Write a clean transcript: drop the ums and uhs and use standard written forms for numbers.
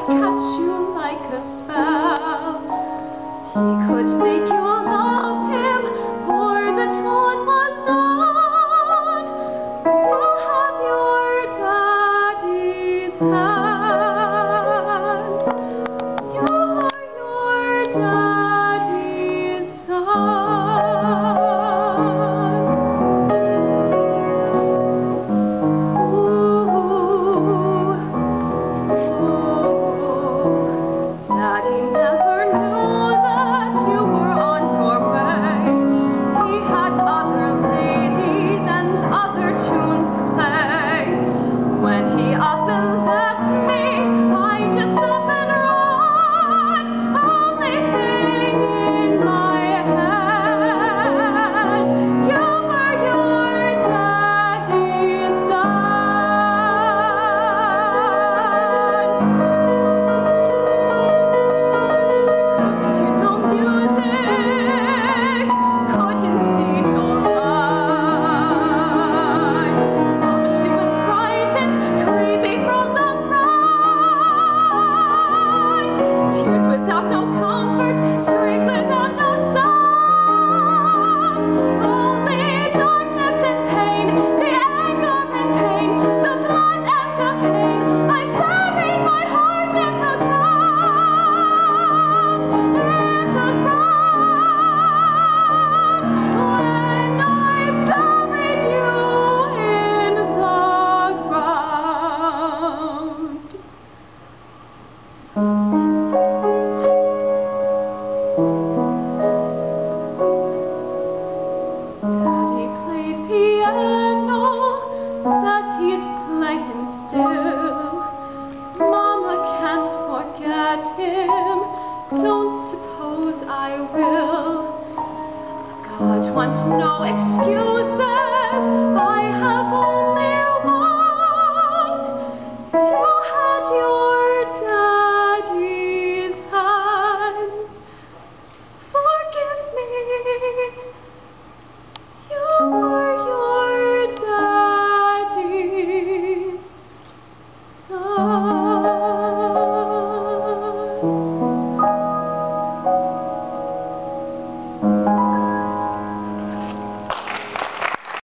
catch you like a spell. He could make you love him, for the tune was done. You have your daddy's hands. You are your daddy's son. Daddy never knew that you were on your way. He had other ladies and other tunes to play. When he up and left me, I just up and run. Only thing in my head, you were your daddy's son. Couldn't you know music? Couldn't see no light. Mama, she was frightened, crazy from the fright. Tears without no comfort, screams without no sound. Only darkness and pain, the anger and pain, the blood and the pain. I buried my heart in the ground, in the ground. When I buried you in the ground. Daddy played piano, that he's playing still. Mama can't forget him, don't suppose I will. God wants no excuses, I have